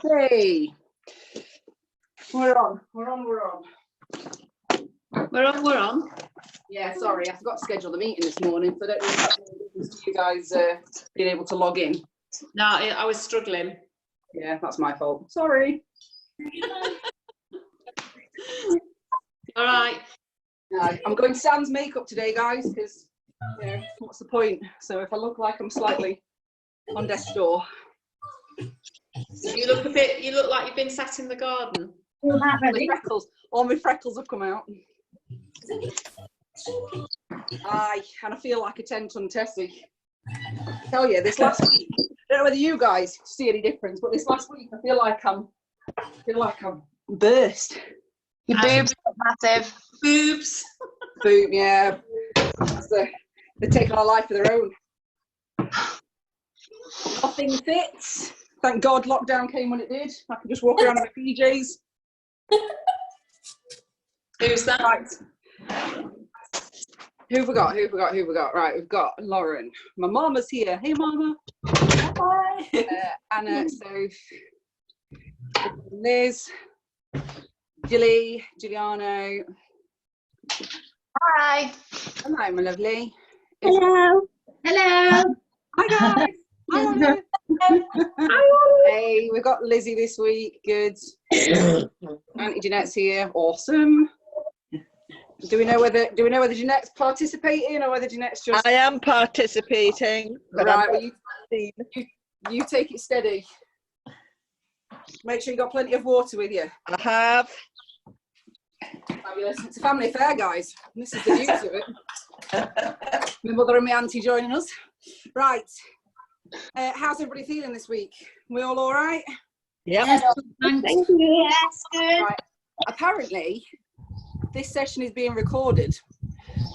Hey, we're on. We're on. Yeah, sorry, I forgot to schedule the meeting this morning, so I don't know if that means you guys being able to log in. No, I was struggling. Yeah, that's my fault. Sorry. All right. I'm going sans makeup today, guys, because, you know, what's the point? So if I look like I'm slightly on death's door. You look like you've been sat in the garden. All my freckles have come out. Aye, and I feel like a 10-ton Tessie. I tell you, this last week, I don't know whether you guys see any difference, but this last week I feel like I'm burst. Your boobs are massive. Boobs. Boom, yeah. They're taking our life of their own. Nothing fits. Thank God lockdown came when it did. I can just walk around in my PJs. Who's that? Right. Who we got? Right, we've got Lauren. My mama's here. Hey, mama. Hi. Anna, Soph, Liz, Jilly, Giuliano. Hi. Hello, my lovely. Hello. Hi, guys. Hi, Anna. Hey, we've got Lizzie this week. Good. Auntie Jeanette's here. Awesome. Do we know whether Jeanette's participating or whether Jeanette's just? I am participating. But right. Well, you take it steady. Make sure you got plenty of water with you. I have. Fabulous. It's a family affair, guys. This is the beauty of it. My mother and my auntie joining us. Right. How's everybody feeling this week? We all right? Yep. Yes, thank you. Yes, good. Right. Apparently, this session is being recorded.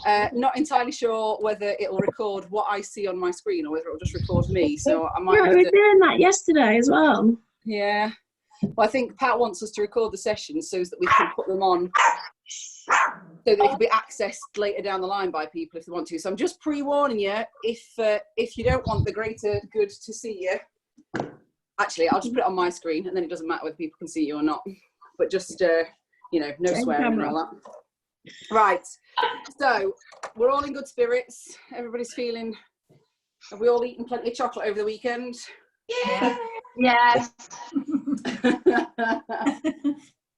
Not entirely sure whether it'll record what I see on my screen or whether it'll just record me. So I might. Yeah, we were doing that yesterday as well. Yeah. Well, I think Pat wants us to record the sessions so that we can put them on, so that they can be accessed later down the line by people if they want to. So I'm just pre-warning you, if you don't want the greater good to see you, actually, I'll just put it on my screen, and then it doesn't matter whether people can see you or not. But just, you know, no swearing and all that. Right. So we're all in good spirits. Everybody's feeling. Have we all eaten plenty of chocolate over the weekend? Yeah. Yes.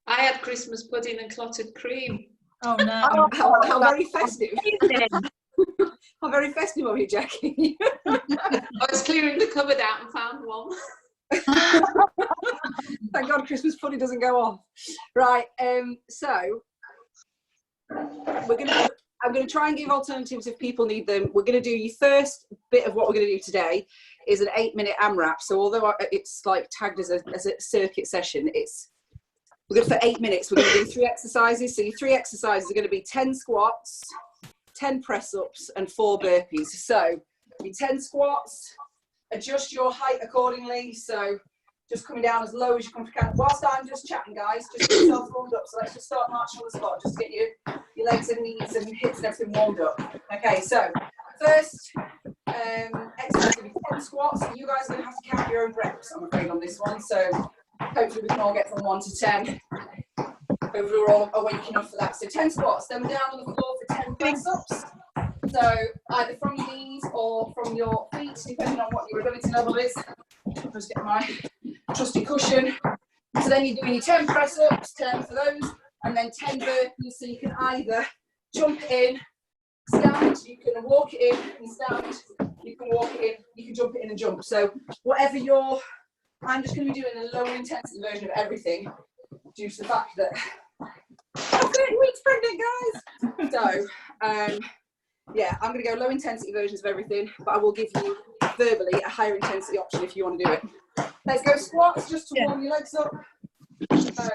I had Christmas pudding and clotted cream. Oh no. How very festive. How very festive of you, Jackie. I was clearing the cupboard out and found one. Thank God Christmas pudding doesn't go off. Right, so I'm going to try and give alternatives if people need them. We're going to do your first bit of what we're going to do today is an 8-minute AMRAP. So although it's like tagged as a circuit session, we're going to, for 8 minutes, we're going to do 3 exercises. So your 3 exercises are going to be 10 squats, 10 press-ups and 4 burpees. So your 10 squats, adjust your height accordingly. So just coming down as low as you can. Whilst I'm just chatting, guys, just get yourself warmed up. So let's just start marching on the spot. Just get your legs and knees and hips and everything warmed up. Okay, so first exercise will be 10 squats. You guys are going to have to count your own reps, I'm afraid, on this one. So hopefully we can all get from 1 to 10. Hopefully we're all awake enough for that. So 10 squats, then we're down on the floor for 10 press-ups. So either from your knees or from your feet, depending on what your ability level is. I'll just get my trusty cushion. So then you're doing your 10 press-ups, 10 for those, and then 10 burpees. So you can either jump in, stand, you can walk it in and stand, you can walk it in, you can jump it in and jump. So whatever I'm just going to be doing a lower intensity version of everything due to the fact that I'm 30 weeks pregnant, guys. So, yeah, I'm going to go low intensity versions of everything, but I will give you verbally a higher intensity option if you want to do it. Let's go squats just to warm your legs up. So,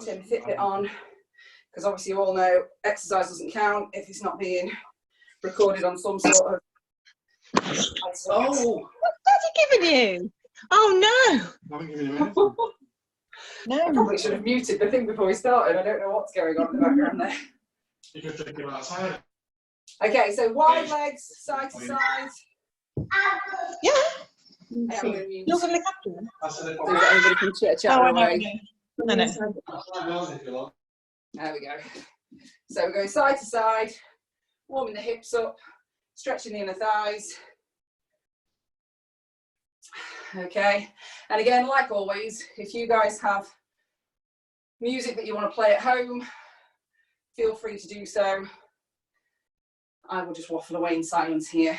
turn the Fitbit on, because obviously you all know exercise doesn't count if it's not being recorded on some sort of. Oh, what's Daddy giving you? Oh no! I haven't given you anything. No. I probably should have muted the thing before we started. I don't know what's going on in the background there. You could take him outside. Okay, so wide legs, side to side. Yeah. I am going to mute. You're going to look after them. So that everybody can chat Oh, I know. away. I know. There we go. So we're going side to side, warming the hips up, stretching the inner thighs. Okay, and again, like always, if you guys have music that you want to play at home, feel free to do so. I will just waffle away in silence here,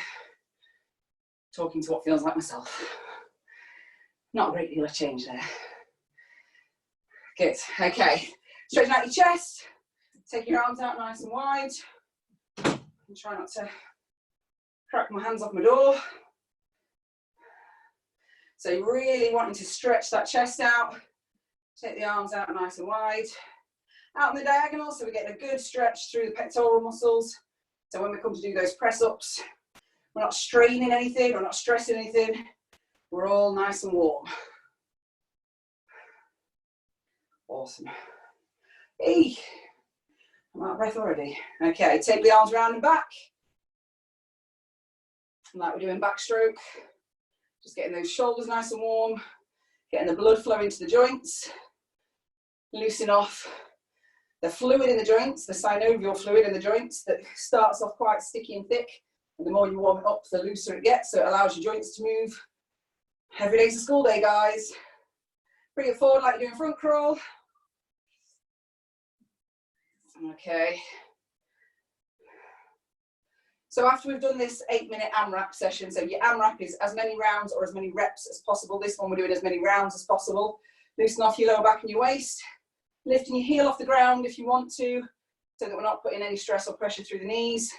talking to what feels like myself. Not a great deal of change there. Good, okay. Straighten out your chest, take your arms out nice and wide, and try not to crack my hands off my door. So you're really wanting to stretch that chest out, take the arms out nice and wide, out on the diagonal, so we're getting a good stretch through the pectoral muscles. So when we come to do those press-ups, we're not straining anything, we're not stressing anything, we're all nice and warm. Awesome. Hey, I'm out of breath already. Okay, take the arms around and back. Like we're doing backstroke. Just getting those shoulders nice and warm, getting the blood flow into the joints, loosen off the fluid in the joints, the synovial fluid in the joints that starts off quite sticky and thick, and the more you warm it up, the looser it gets, so it allows your joints to move. Every day's a school day, guys. Bring it forward like you're doing front crawl. Okay. So after we've done this 8-minute AMRAP session, so your AMRAP is as many rounds or as many reps as possible. This one we're doing as many rounds as possible. Loosen off your lower back and your waist. Lifting your heel off the ground if you want to, so that we're not putting any stress or pressure through the knees.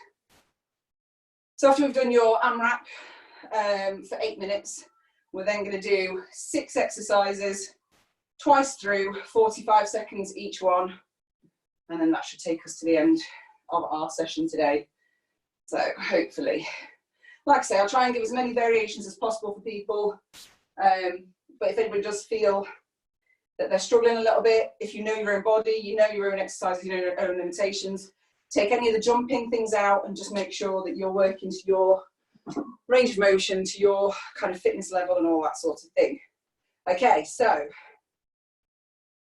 So after we've done your AMRAP for 8 minutes, we're then going to do 6 exercises, twice through, 45 seconds each one. And then that should take us to the end of our session today. So hopefully, like I say, I'll try and give as many variations as possible for people. But if anybody does feel that they're struggling a little bit, if you know your own body, you know your own exercises, you know your own limitations, take any of the jumping things out and just make sure that you're working to your range of motion, to your kind of fitness level and all that sort of thing. Okay, so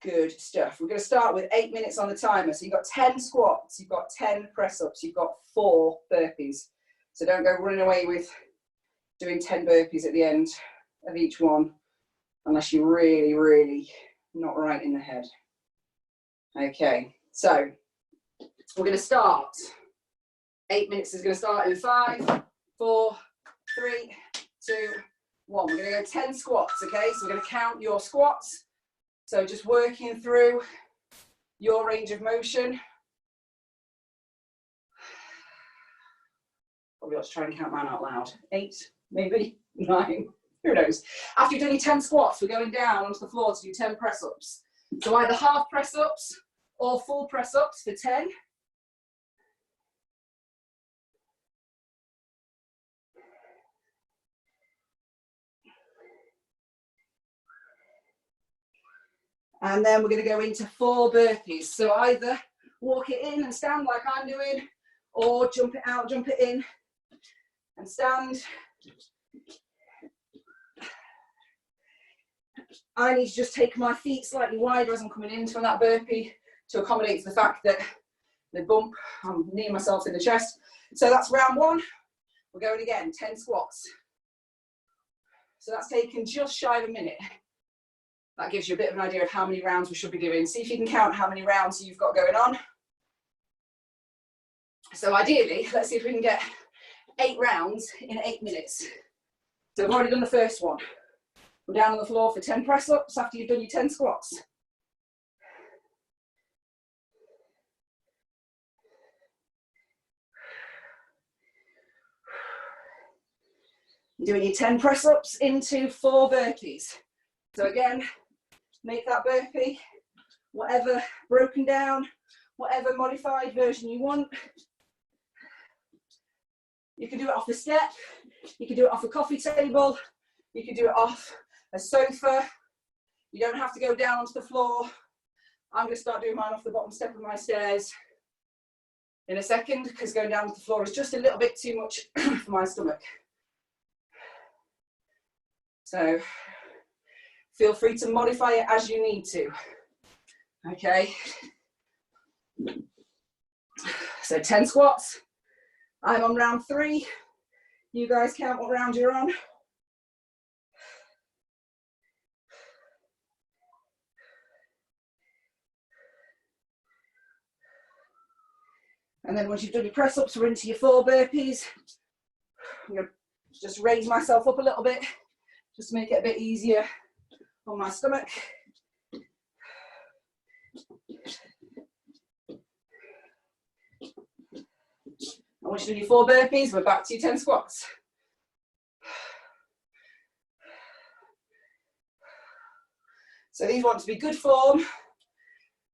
good stuff. We're going to start with 8 minutes on the timer. So you've got 10 squats, you've got 10 press-ups, you've got 4 burpees. So don't go running away with doing 10 burpees at the end of each one, unless you're really, really not right in the head. Okay, so we're going to start. 8 minutes is going to start in 5, 4, 3, 2, 1. We're going to go 10 squats, okay? So we're going to count your squats. So just working through your range of motion. Probably ought to try and count mine out loud. 8, maybe 9, who knows. After you've done your 10 squats, we're going down onto the floor to do 10 press-ups. So either half press-ups or full press-ups for 10. And then we're going to go into 4 burpees. So either walk it in and stand like I'm doing, or jump it out, jump it in and stand. I need to just take my feet slightly wider as I'm coming in from that burpee to accommodate for the fact that the bump, I'm kneeing myself in the chest. So that's round 1. We're going again, 10 squats. So that's taken just shy of a minute. That gives you a bit of an idea of how many rounds we should be doing. See if you can count how many rounds you've got going on. So ideally, let's see if we can get 8 rounds in 8 minutes. So we've already done the first one. We're down on the floor for 10 press-ups after you've done your 10 squats. You're doing your 10 press-ups into 4 burpees. So again, make that burpee, whatever broken down, whatever modified version you want. You can do it off a step, you can do it off a coffee table, you can do it off a sofa. You don't have to go down onto the floor. I'm going to start doing mine off the bottom step of my stairs in a second, because going down to the floor is just a little bit too much for my stomach. So feel free to modify it as you need to. Okay. So 10 squats. I'm on round 3. You guys count what round you're on. And then once you've done your press ups, we're into your 4 burpees. I'm going to just raise myself up a little bit, just to make it a bit easier on my stomach. And once you've done your 4 burpees, we're back to your 10 squats. So these want to be good form,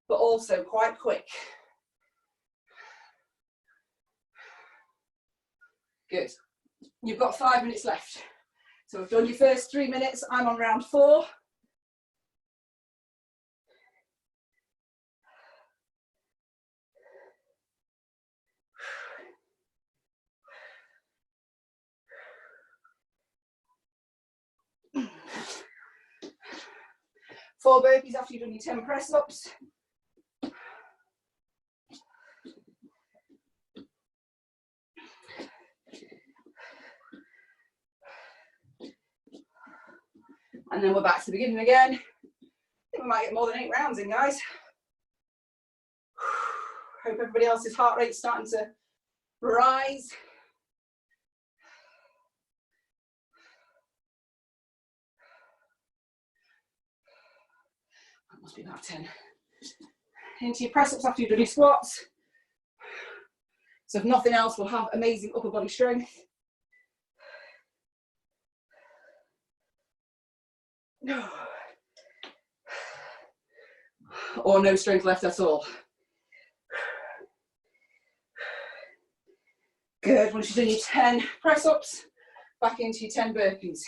but also quite quick. Good. You've got 5 minutes left. So we've done your first 3 minutes. I'm on round 4. Four burpees after you've done your 10 press ups. And then we're back to the beginning again. I think we might get more than 8 rounds in, guys. Hope everybody else's heart rate's starting to rise. That must be about 10. Into your press ups after you've done your squats. So if nothing else, we'll have amazing upper body strength. Or no strength left at all. Good. Once you've done your 10 press ups, back into your 10 burpees.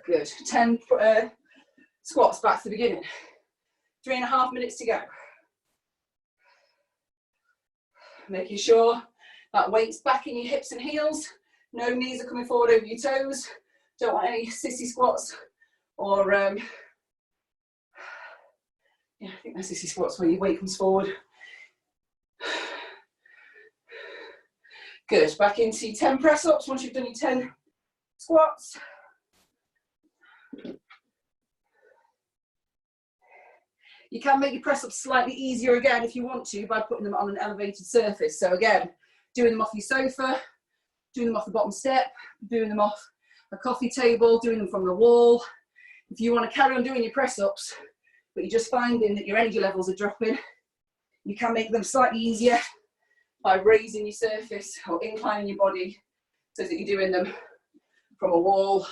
Good. 10 squats back to the beginning. 3.5 minutes to go. Making sure that weight's back in your hips and heels. No knees are coming forward over your toes. Don't want any sissy squats or, yeah, I think that's sissy squats where your weight comes forward. Good. Back into your 10 press ups once you've done your 10 squats. You can make your press ups slightly easier again if you want to by putting them on an elevated surface. So again, doing them off your sofa, doing them off the bottom step, doing them off a coffee table, doing them from the wall. If you want to carry on doing your press ups, but you're just finding that your energy levels are dropping, you can make them slightly easier by raising your surface or inclining your body so that you're doing them from a wall,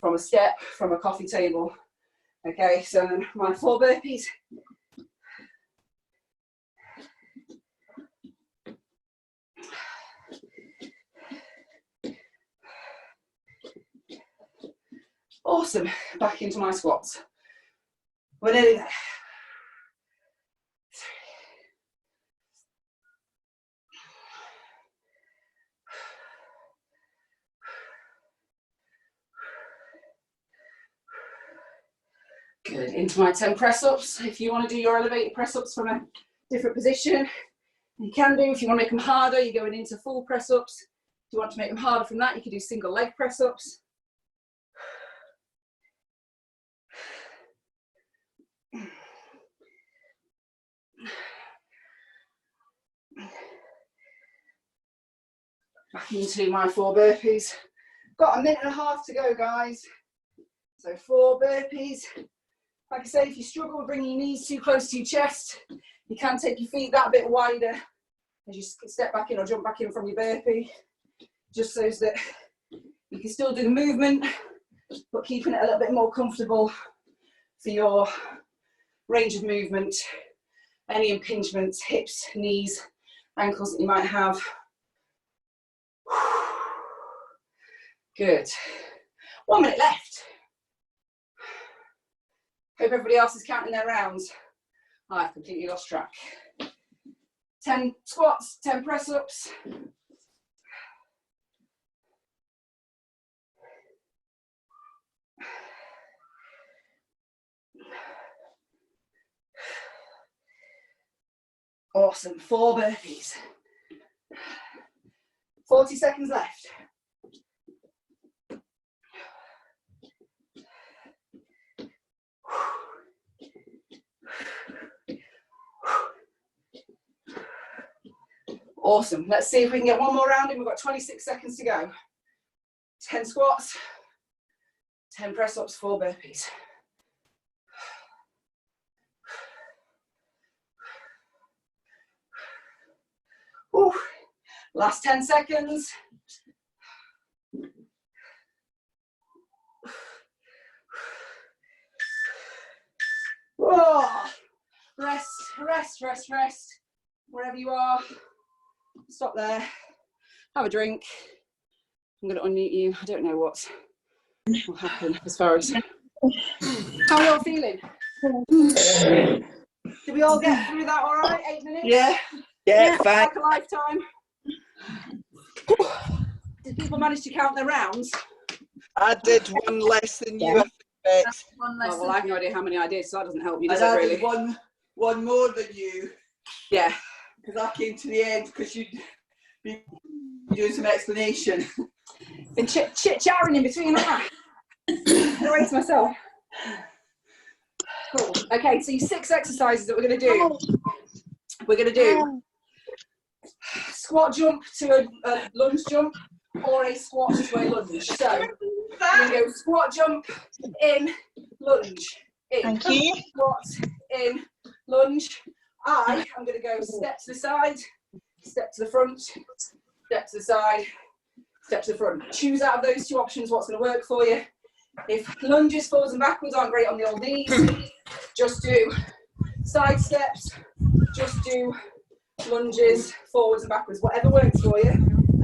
from a step, from a coffee table. Okay, so then my 4 burpees. Awesome, back into my squats. We're nearly there. Good, into my 10 press ups. If you want to do your elevated press ups from a different position, you can do. If you want to make them harder, you're going into full press ups. If you want to make them harder from that, you can do single leg press ups. Back into my 4 burpees. Got 1.5 minutes to go, guys. So 4 burpees. Like I say, if you struggle with bringing your knees too close to your chest, you can take your feet that bit wider as you step back in or jump back in from your burpee, just so that you can still do the movement, but keeping it a little bit more comfortable for your range of movement, any impingements, hips, knees, ankles that you might have. Good. 1 minute left. Hope everybody else is counting their rounds. I've completely lost track. 10 squats, 10 press-ups. Awesome, 4 burpees. 40 seconds left. Awesome, let's see if we can get one more round in. We've got 26 seconds to go. 10 squats, 10 press-ups, 4 burpees. Whew. Last 10 seconds. Oh, rest, rest, rest, rest. Wherever you are, stop there. Have a drink. I'm going to unmute you. I don't know what will happen as far as... How are you all feeling? Did we all get through that all right? 8 minutes? Yeah. Yeah, fine. Like a lifetime. Did people manage to count their rounds? I did one less than you, I think, Bex. Oh, well, I have no idea how many I did, so that doesn't help you, does And it I really? did one more than you. Yeah. Because I came to the end because you'd be doing some explanation. Been chit-chatting in between that. No way to myself. Cool. Okay, so 6 exercises that we're going to do. We're going to do squat jump to a lunge jump, or a squat to a lunge. So we're going to go squat jump in, lunge in. Thank you. Squat in, lunge. I am going to go step to the side, step to the front, step to the side, step to the front. Choose out of those 2 options what's going to work for you. If lunges forwards and backwards aren't great on the old knees, just do side steps, just do lunges forwards and backwards. Whatever works for you,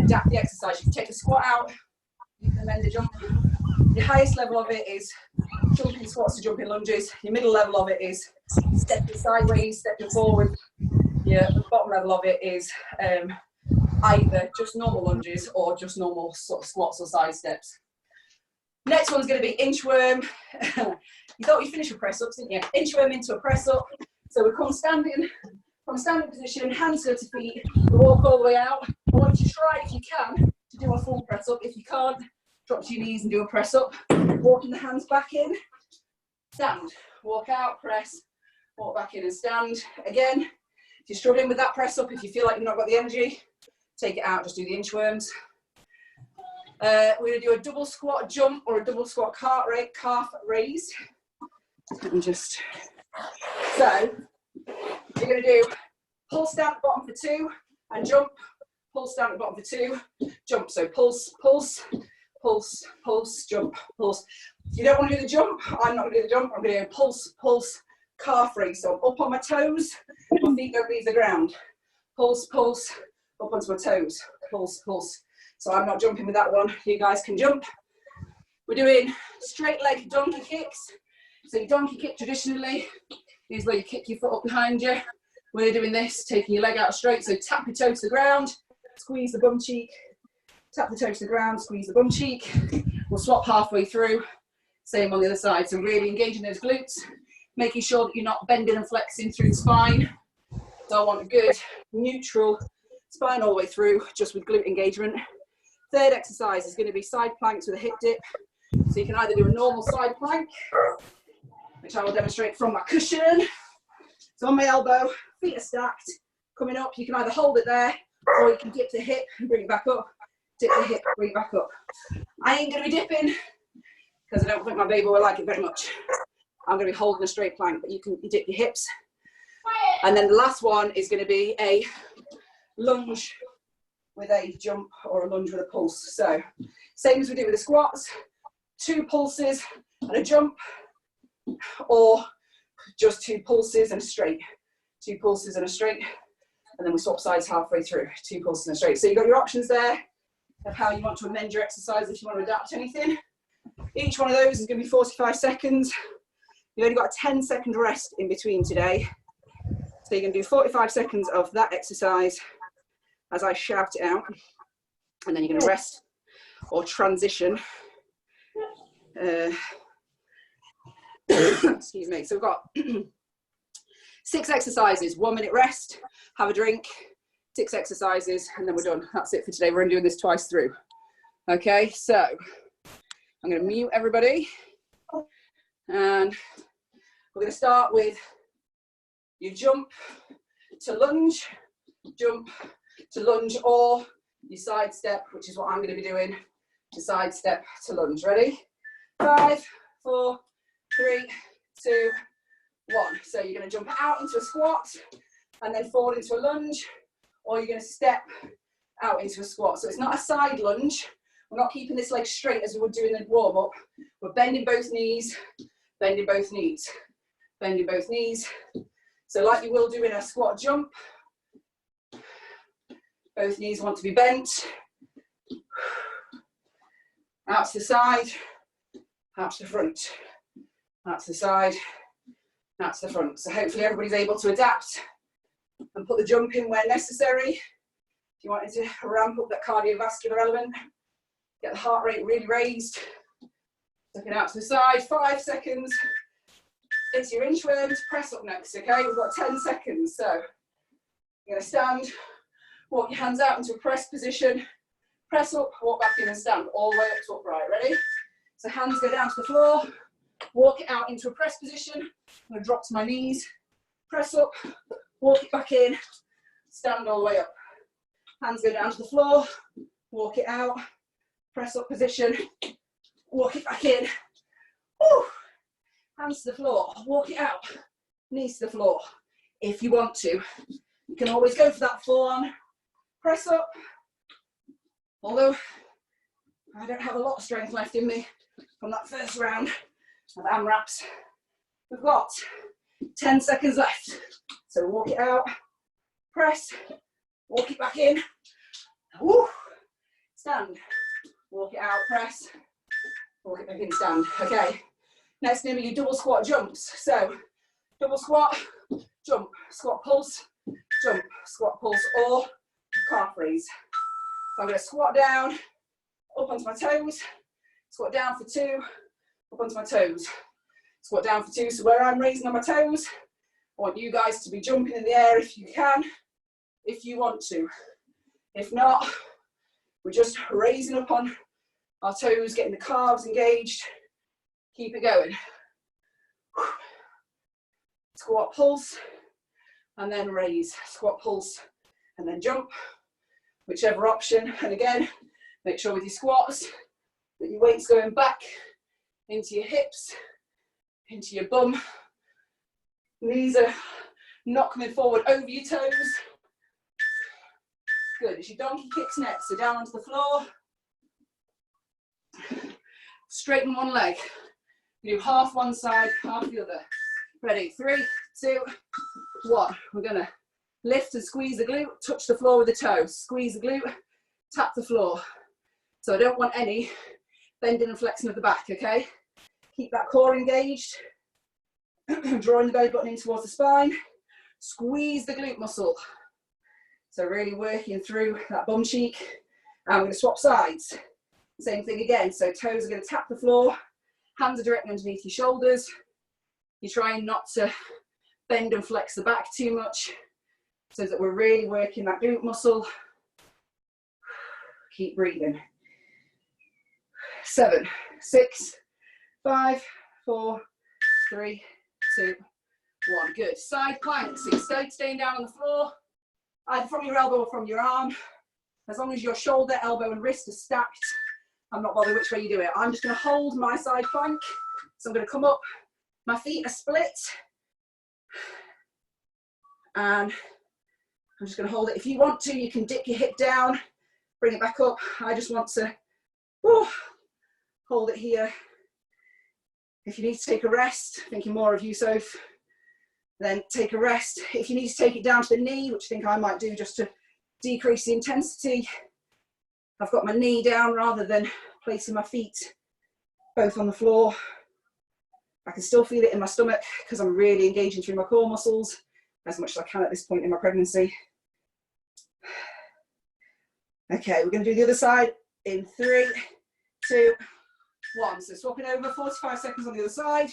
adapt the exercise. You can take the squat out, you can amend the jump. Your highest level of it is jumping squats to jumping lunges. Your middle level of it is stepping sideways, stepping forward. Your bottom level of it is either just normal lunges or just normal sort of squats or side steps. Next one's going to be inchworm. You thought you'd finish with press ups, didn't you? Inchworm into a press up. So we come standing from standing position, hands go to feet, we walk all the way out. I want you to try, if you can, to do a full press up. If you can't, drop to your knees and do a press up. Walking the hands back in, stand, walk out, press, walk back in and stand. Again, if you're struggling with that press up, if you feel like you've not got the energy, take it out, just do the inchworms. We're going to do a double squat jump or a double squat calf raise. Let me just... So, we're going to do pull stand at bottom for 2 and jump, pull stand at bottom for 2, jump. So pulse, pulse, pulse, pulse, jump, pulse. If you don't want to do the jump, I'm not going to do the jump, I'm going to go pulse, pulse, calf raise. So I'm up on my toes, my feet don't leave the ground. Pulse, pulse, up onto my toes, pulse, pulse. So I'm not jumping with that one, you guys can jump. We're doing straight leg donkey kicks. So you donkey kick traditionally is where you kick your foot up behind you. We're doing this, taking your leg out straight, so tap your toe to the ground, squeeze the bum cheek, tap the toe to the ground, squeeze the bum cheek. We'll swap halfway through, same on the other side. So really engaging those glutes, making sure that you're not bending and flexing through the spine. So I want a good neutral spine all the way through, just with glute engagement. Third exercise is going to be side planks with a hip dip. So you can either do a normal side plank, which I will demonstrate from my cushion. So on my elbow, feet are stacked, coming up. You can either hold it there, or you can dip the hip and bring it back up. Dip the hip, bring it back up. I ain't going to be dipping, because I don't think my baby will like it very much. I'm going to be holding a straight plank, but you can dip your hips. And then the last one is going to be a lunge with a jump or a lunge with a pulse. So same as we do with the squats, 2 pulses and a jump, or just 2 pulses and a straight. 2 pulses and a straight, and then we swap sides halfway through. 2 pulses and a straight. So you've got your options there of how you want to amend your exercise if you want to adapt anything. Each one of those is going to be 45 seconds. You've only got a 10-second rest in between today. So you're going to do 45 seconds of that exercise as I shout it out. And then you're going to rest or transition. Excuse me. So we've got 6 exercises, 1 minute rest, have a drink, 6 exercises, and then we're done. That's it for today. We're only doing this twice through. Okay, so I'm going to mute everybody. And we're going to start with your jump to lunge, or your side step, which is what I'm going to be doing, to side step to lunge. Ready? 5, 4, 3, 2, 1. So you're going to jump out into a squat and then forward into a lunge, or you're going to step out into a squat. So it's not a side lunge. We're not keeping this leg straight as we would do in the warm up. We're bending both knees, bending both knees, bending both knees. So like you will do in a squat jump, both knees want to be bent. Out to the side, out to the front, out to the side, out to the front. So hopefully everybody's able to adapt and put the jump in where necessary. If you wanted to ramp up that cardiovascular element, get the heart rate really raised. Looking out to the side, 5 seconds. Into your inchworms, press up next, okay? We've got 10 seconds. So you're going to stand, walk your hands out into a press position, press up, walk back in and stand all the way up to upright. Ready? So hands go down to the floor, walk it out into a press position. I'm going to drop to my knees, press up, walk it back in, stand all the way up. Hands go down to the floor, walk it out, press up position, walk it back in. Woo. Hands to the floor, walk it out, knees to the floor. If you want to, you can always go for that full on press up. Although I don't have a lot of strength left in me from that first round of AMRAPs. We've got 10 seconds left. So walk it out, press, walk it back in, woo, stand, walk it out, press, walk it back in, stand. Okay. Next going to be your double squat jumps. So double squat, jump, squat pulse, jump, squat pulse, or calf raise. So I'm going to squat down, up onto my toes, squat down for 2, up onto my toes, squat down for 2. So where I'm raising on my toes, I want you guys to be jumping in the air if you can, if you want to. If not, we're just raising up on our toes, getting the calves engaged. Keep it going. Squat pulse, and then raise. Squat pulse, and then jump. Whichever option. And again, make sure with your squats that your weight's going back into your hips, into your bum. Knees are not coming forward over your toes. Good. It's your donkey kicks next. So down onto the floor. Straighten one leg. You do half one side, half the other. Ready? 3, 2, 1. We're going to lift and squeeze the glute, touch the floor with the toe. Squeeze the glute, tap the floor. So I don't want any bending and flexing of the back, okay? Keep that core engaged. Drawing the belly button in towards the spine. Squeeze the glute muscle. So really working through that bum cheek. And we're going to swap sides. Same thing again. So toes are going to tap the floor. Hands are directly underneath your shoulders. You're trying not to bend and flex the back too much so that we're really working that glute muscle. Keep breathing. 7, 6, 5, 4, 3, 2, 1. Good. Side planks. So you're staying down on the floor, either from your elbow or from your arm. As long as your shoulder, elbow and wrist are stacked, I'm not bothered which way you do it. I'm just going to hold my side plank. So I'm going to come up. My feet are split. And I'm just going to hold it. If you want to, you can dip your hip down, bring it back up. I just want to hold it here. If you need to take a rest, thinking more of you, Soph, then take a rest. If you need to take it down to the knee, which I think I might do just to decrease the intensity, I've got my knee down rather than placing my feet both on the floor. I can still feel it in my stomach because I'm really engaging through my core muscles as much as I can at this point in my pregnancy. Okay, we're going to do the other side in 3, 2, 1. So swapping over, 45 seconds on the other side.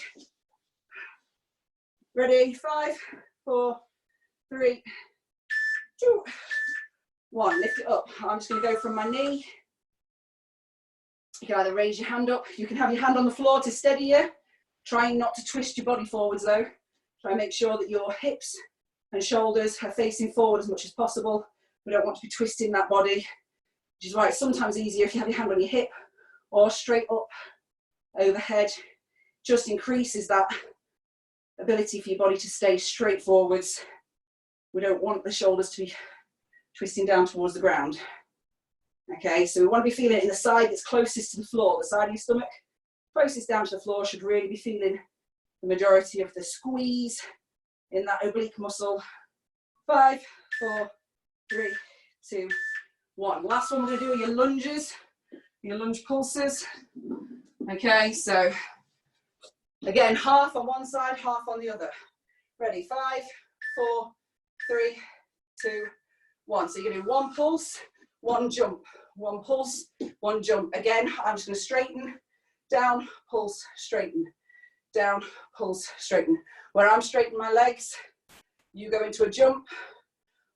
Ready? 5, 4, 3, 2, 1. Lift it up. I'm just going to go from my knee. You can either raise your hand up. You can have your hand on the floor to steady you. Trying not to twist your body forwards though. Try and make sure that your hips and shoulders are facing forward as much as possible. We don't want to be twisting that body, which is why it's sometimes easier if you have your hand on your hip or straight up overhead. Just increases that ability for your body to stay straight forwards. We don't want the shoulders to be twisting down towards the ground. Okay, so we want to be feeling it in the side that's closest to the floor, the side of your stomach. Closest down to the floor should really be feeling the majority of the squeeze in that oblique muscle. 5, 4, 3, 2, 1. Last one we're going to do are your lunges, your lunge pulses. Okay, so again, half on one side, half on the other. Ready? 5, 4, 3, 2, 1. So you're going to do one pulse, one jump, one pulse, one jump. Again, I'm just going to straighten. Down, pulse, straighten. Down, pulse, straighten. Where I'm straightening my legs, you go into a jump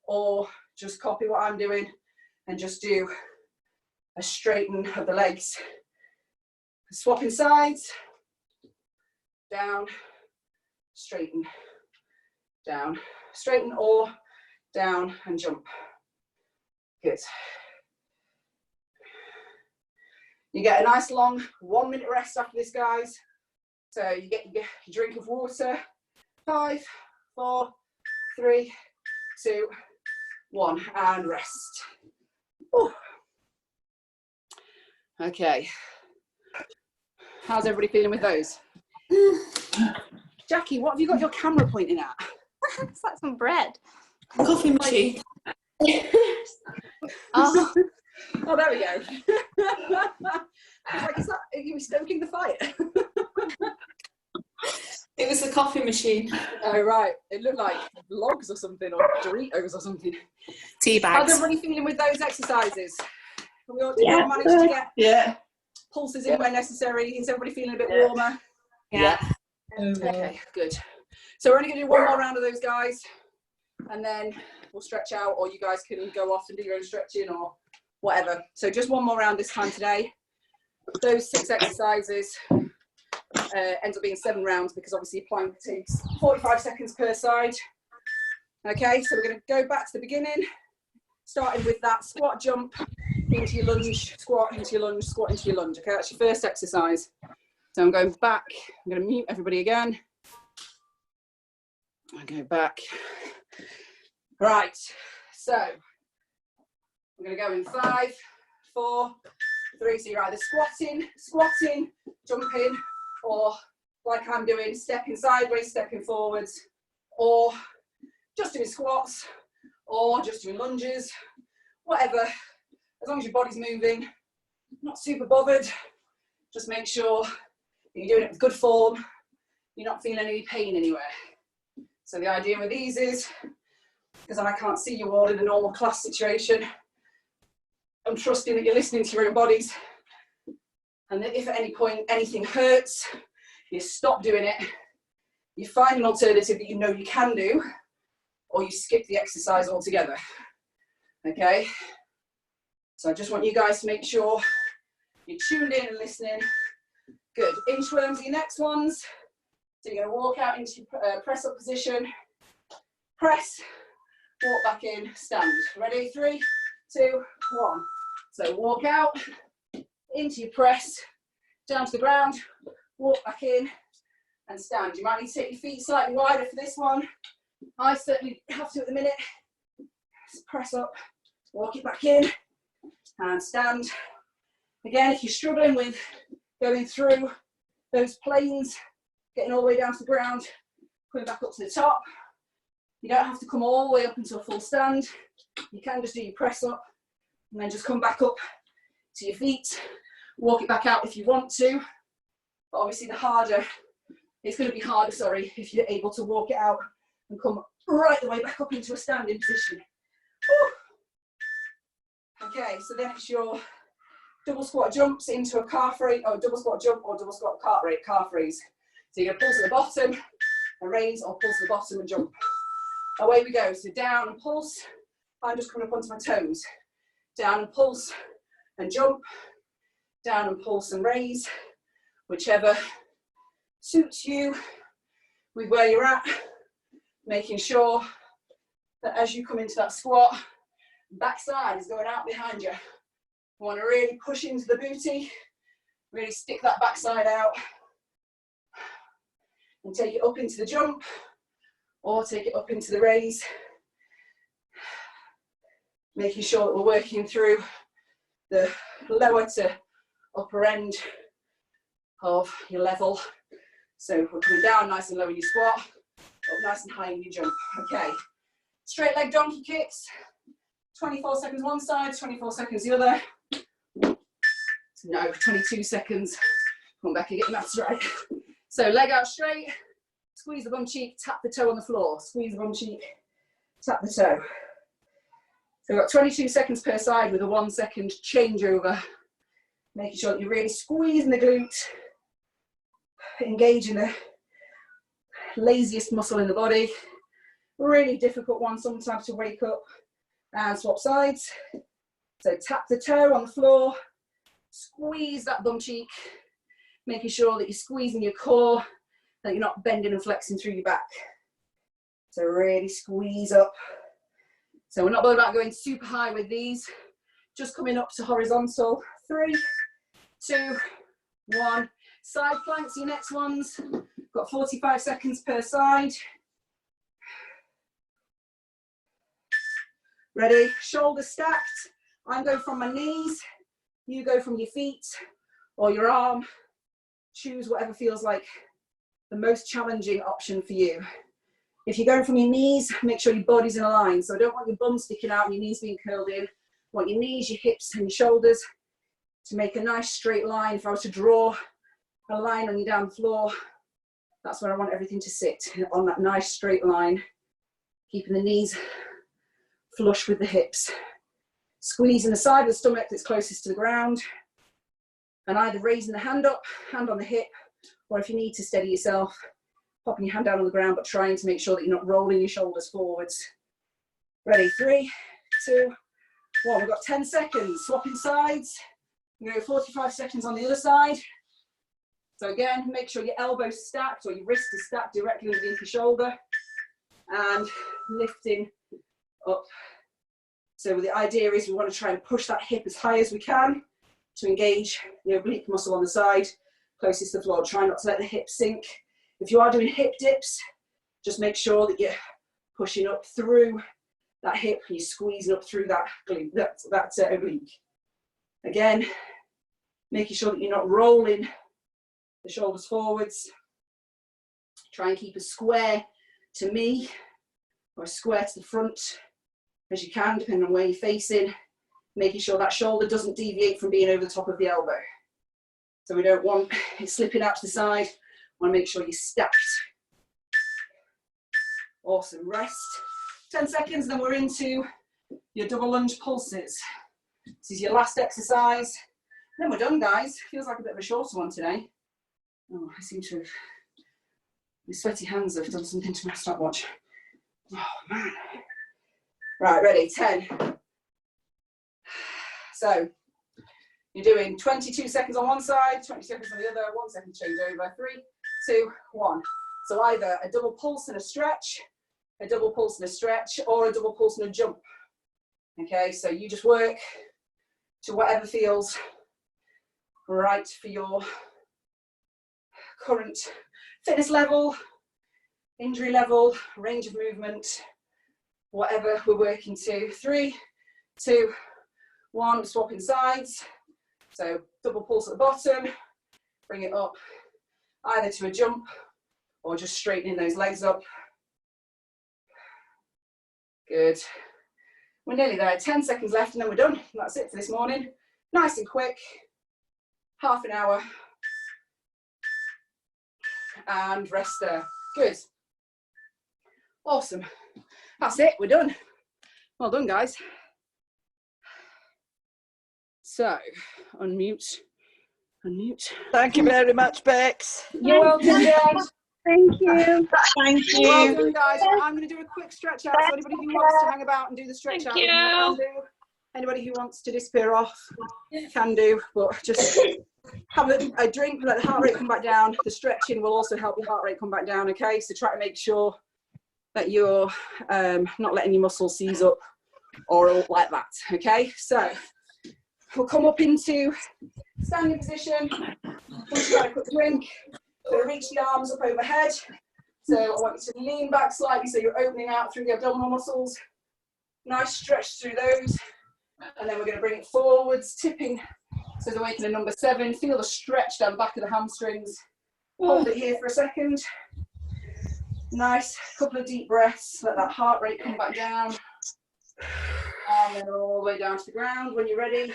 or just copy what I'm doing and just do a straighten of the legs. Swapping sides. Down, straighten. Down, straighten, or down and jump. Good. You get a nice long 1 minute rest after this, guys. So you get your drink of water. 5, 4, 3, 2, 1, and rest. Ooh. Okay. How's everybody feeling with those? Jackie, what have you got your camera pointing at? It's like some bread. Coffee machine. Oh, Oh, there we go. I was like, is that, are you stoking the fire? It was the coffee machine. Oh, right. It looked like logs or something, or Doritos or something. Tea How's bags. everybody feeling with those exercises? Did we all Yeah, manage to get Yeah. pulses in where necessary? Is everybody feeling a bit warmer? Yeah. Okay, good. So we're only going to do one more round of those, guys, and then we'll stretch out, or you guys can go off and do your own stretching or whatever. So just one more round this time today. Those 6 exercises ends up being 7 rounds because obviously plank takes 45 seconds per side. Okay, so we're going to go back to the beginning, starting with that squat jump into your lunge, squat into your lunge, squat into your lunge. Okay, that's your first exercise. So I'm going back. I'm going to mute everybody again. I go back. Right, so I'm going to go in 5, 4, 3. So you're either squatting, jumping, or like I'm doing, stepping sideways, stepping forwards, or just doing squats, or just doing lunges, whatever. As long as your body's moving, not super bothered. Just make sure that you're doing it with good form. You're not feeling any pain anywhere. So the idea with these is, because I can't see you all in a normal class situation, I'm trusting that you're listening to your own bodies, and that if at any point anything hurts, you stop doing it, you find an alternative that you know you can do, or you skip the exercise altogether. Okay? So I just want you guys to make sure you're tuned in and listening. Good. Inchworms are your next ones. So you're going to walk out into press up position, press, walk back in, stand. Ready? 3, 2, 1. So walk out into your press, down to the ground, walk back in and stand. You might need to take your feet slightly wider for this one. I certainly have to at the minute. Just press up, walk it back in and stand. Again, if you're struggling with going through those planes, getting all the way down to the ground, coming back up to the top, you don't have to come all the way up into a full stand. You can just do your press up and then just come back up to your feet, walk it back out if you want to. But obviously the harder It's going to be harder, sorry, if you're able to walk it out and come right the way back up into a standing position. Woo. Okay, so then it's your double squat jumps into a calf raise, or double squat jump or double squat calf raise. So you're going to pulse at the bottom and raise, or pulse at the bottom and jump. Away we go. So down and pulse. I'm just coming up onto my toes. Down and pulse and jump. Down and pulse and raise. Whichever suits you with where you're at. Making sure that as you come into that squat, backside is going out behind you. You want to really push into the booty. Really stick that backside out. And take it up into the jump. Or take it up into the raise. Making sure that we're working through the lower to upper end of your level. So we're coming down nice and low in your squat, up nice and high in your jump. Okay, straight leg donkey kicks, 24 seconds one side, 24 seconds the other. No, 22 seconds. Come back and get the maths right. So leg out straight, squeeze the bum cheek, tap the toe on the floor. Squeeze the bum cheek, tap the toe. So we've got 22 seconds per side with a 1 second changeover. Making sure that you're really squeezing the glute, engaging the laziest muscle in the body. Really difficult one sometimes to wake up and swap sides. So tap the toe on the floor, squeeze that bum cheek, making sure that you're squeezing your core, that you're not bending and flexing through your back. So really squeeze up. So we're not bothered about going super high with these, just coming up to horizontal. 3, 2, 1. Side planks, your next ones. Got 45 seconds per side. Ready? Shoulders stacked. I'm going from my knees. You go from your feet or your arm. Choose whatever feels like the most challenging option for you. If you're going from your knees, make sure your body's in a line. So I don't want your bum sticking out and your knees being curled in. I want your knees, your hips and your shoulders to make a nice straight line. If I was to draw a line on you down the floor, that's where I want everything to sit, on that nice straight line. Keeping the knees flush with the hips. Squeezing the side of the stomach that's closest to the ground. And either raising the hand up, hand on the hip, or if you need to steady yourself, popping your hand down on the ground, but trying to make sure that you're not rolling your shoulders forwards. Ready, 3, 2, 1. We've got 10 seconds. Swapping sides. We're going to go 45 seconds on the other side. So again, make sure your elbow's stacked or your wrist is stacked directly underneath your shoulder. And lifting up. So the idea is we want to try and push that hip as high as we can to engage the oblique muscle on the side, closest to the floor. Try not to let the hip sink. If you are doing hip dips, just make sure that you're pushing up through that hip and you're squeezing up through that glute, that oblique. Again, making sure that you're not rolling the shoulders forwards. Try and keep as square to me or as square to the front as you can, depending on where you're facing. Making sure that shoulder doesn't deviate from being over the top of the elbow. So we don't want it slipping out to the side. Want to make sure you're stacked. Awesome, rest. 10 seconds, then we're into your double lunge pulses. This is your last exercise. Then we're done, guys. Feels like a bit of a shorter one today. Oh, I seem to have, my sweaty hands have done something to my stopwatch. Oh, man. Right, ready, 10. So, you're doing 22 seconds on one side, 20 seconds on the other, 1 second change over. 3, 2, 1. So either a double pulse and a stretch, a double pulse and a stretch, or a double pulse and a jump. Okay, so you just work to whatever feels right for your current fitness level, injury level, range of movement, whatever we're working to. 3, 2, 1, swapping sides. So double pulse at the bottom, bring it up either to a jump or just straightening those legs up. Good. We're nearly there. 10 seconds left and then we're done. That's it for this morning. Nice and quick. Half an hour. and rest there. Good. Awesome. That's it, we're done. Well done, guys. So, unmute. Thank you very much, Bex. You're welcome, Jen. Thank you. Thank Well you. done, guys. I'm going to do a quick stretch out. So anybody who wants to hang about and do the stretch out, Thank can do. Anybody who wants to disappear off can do, but just have a drink, let the heart rate come back down. The stretching will also help your heart rate come back down, okay? So try to make sure that you're not letting your muscles seize up or like that, okay? So we'll come up into standing position. Once you've had a quick drink, we'll reach the arms up overhead. So I want you to lean back slightly so you're opening out through the abdominal muscles. Nice stretch through those. And then we're going to bring it forwards, tipping. So the way to the number 7. Feel the stretch down the back of the hamstrings. Hold it here for a second. Nice. Couple of deep breaths. Let that heart rate come back down. And then all the way down to the ground. When you're ready,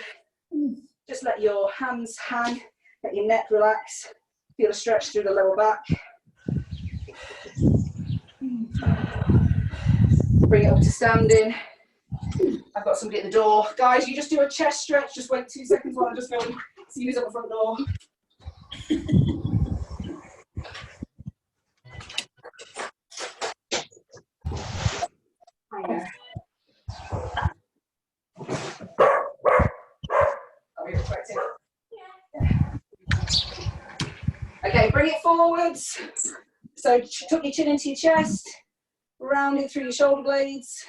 just let your hands hang. Let your neck relax. Feel a stretch through the lower back. Bring it up to standing. I've got somebody at the door. Guys, you just do a chest stretch. Just wait 2 seconds while I just go and see who's at the front door. Okay, bring it forwards. So tuck your chin into your chest. Round it through your shoulder blades.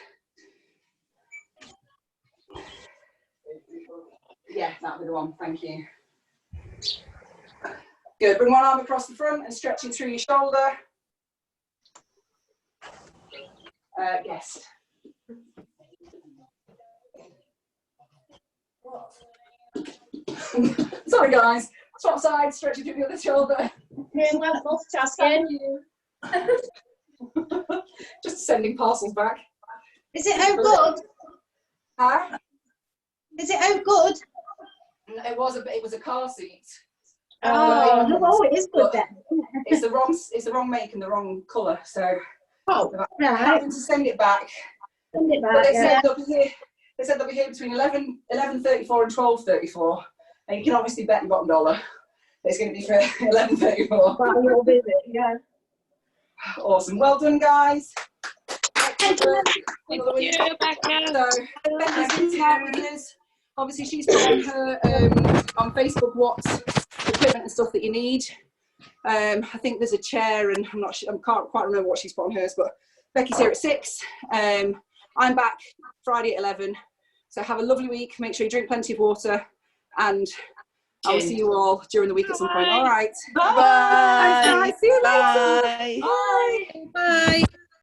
Yeah, that'll be the one, thank you. Good, bring one arm across the front and stretching through your shoulder. Guest. Sorry guys, swap sides, stretching through the other shoulder. Doing well at multitasking. Just sending parcels back. Is it oh good? Huh? Is it oh good? It was a car seat. Oh, it is good then. It's the wrong make and the wrong colour, so Oh, I'm having to send it back. Send it But back. they said they'll be here between 11:34 and 12:34, and you can obviously bet your bottom dollar that it's going to be for 11:34. Well, you'll visit, yeah. Awesome, well done, guys. Thank you, Becca. So Becca's been out with us. Obviously, she's put on her on Facebook what equipment and stuff that you need. I think there's a chair, and I can't quite remember what she's put on hers, but Becky's here at 6. I'm back Friday at 11. So have a lovely week. Make sure you drink plenty of water, and I will see you all during the week at some point. All right. Bye. Bye. See you later. Bye. Bye. Bye.